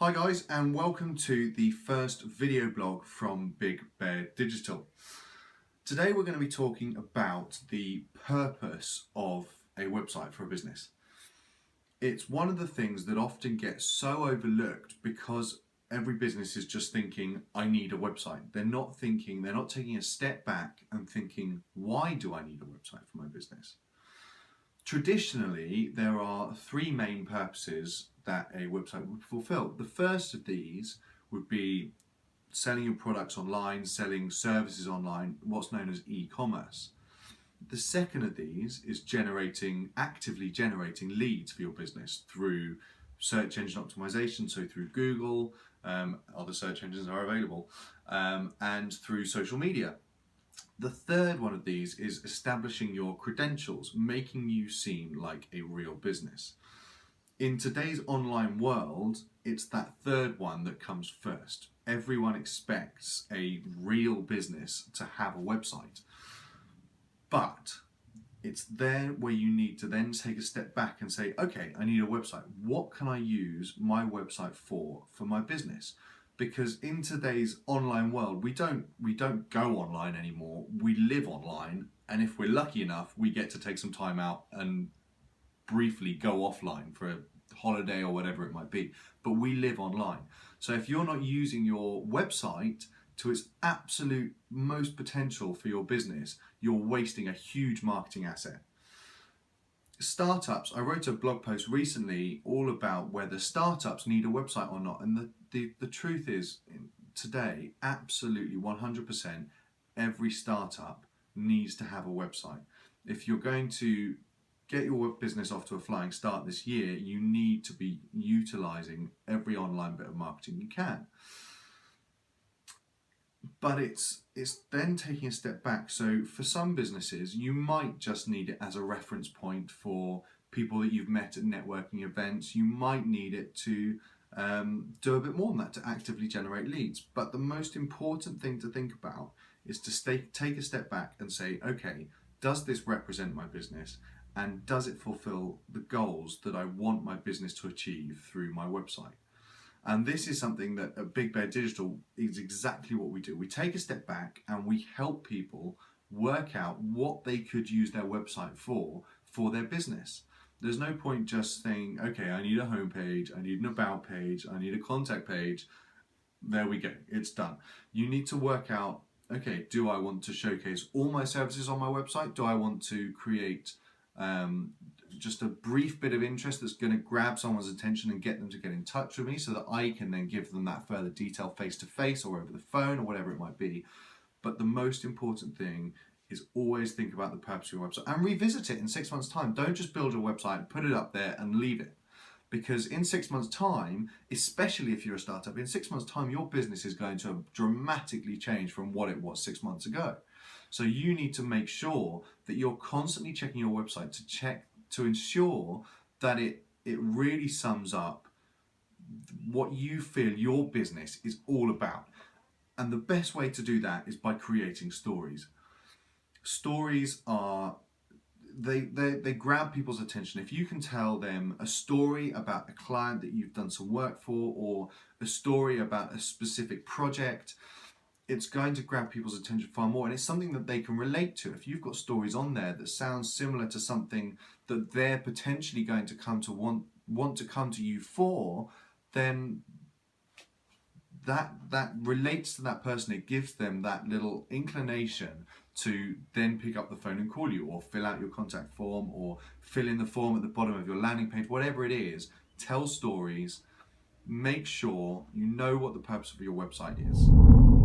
Hi guys, and welcome to the first video blog from Big Bear Digital. Today we're going to be talking about the purpose of a website for a business. It's one of the things that often gets so overlooked because every business is just thinking, I need a website. They're not taking a step back and thinking, why do I need a website for my business? Traditionally, there are three main purposes that a website would fulfill. The first of these would be selling your products online, selling services online, what's known as e-commerce. The second of these is actively generating leads for your business through search engine optimization, so through Google, other search engines are available, and through social media. The third one of these is establishing your credentials, making you seem like a real business. In today's online world, it's that third one that comes first. Everyone expects a real business to have a website. But it's there where you need to then take a step back and say, okay, I need a website. What can I use my website for my business? Because in today's online world, we don't go online anymore. We live online, and if we're lucky enough, we get to take some time out and briefly go offline for a holiday or whatever it might be. But we live online. So if you're not using your website to its absolute most potential for your business, you're wasting a huge marketing asset. Startups, I wrote a blog post recently all about whether startups need a website or not, and the truth is today, absolutely 100%, every startup needs to have a website. If you're going to get your business off to a flying start this year, you need to be utilizing every online bit of marketing you can. But it's then taking a step back. So for some businesses, you might just need it as a reference point for people that you've met at networking events. You might need it to do a bit more than that, to actively generate leads. But the most important thing to think about is to take a step back and say, okay, does this represent my business? And does it fulfill the goals that I want my business to achieve through my website? And this is something that at Big Bear Digital is exactly what we do. We take a step back and we help people work out what they could use their website for their business. There's no point just saying, okay, I need a homepage, I need an about page, I need a contact page. There we go, it's done. You need to work out, okay, do I want to showcase all my services on my website? Do I want to create just a brief bit of interest that's going to grab someone's attention and get them to get in touch with me so that I can then give them that further detail face to face or over the phone or whatever it might be. But the most important thing is always think about the purpose of your website and revisit it in 6 months' time. Don't just build your website, put it up there and leave it. Because in 6 months' time, especially if you're a startup, in 6 months' time, your business is going to dramatically change from what it was 6 months ago. So you need to make sure that you're constantly checking your website to ensure that it really sums up what you feel your business is all about. And the best way to do that is by creating stories. Stories are, they grab people's attention. If you can tell them a story about a client that you've done some work for, or a story about a specific project, it's going to grab people's attention far more, and it's something that they can relate to. If you've got stories on there that sound similar to something that they're potentially going to come to want to come to you for, then that relates to that person. It gives them that little inclination to then pick up the phone and call you, or fill out your contact form, or fill in the form at the bottom of your landing page, whatever it is. Tell stories. Make sure you know what the purpose of your website is.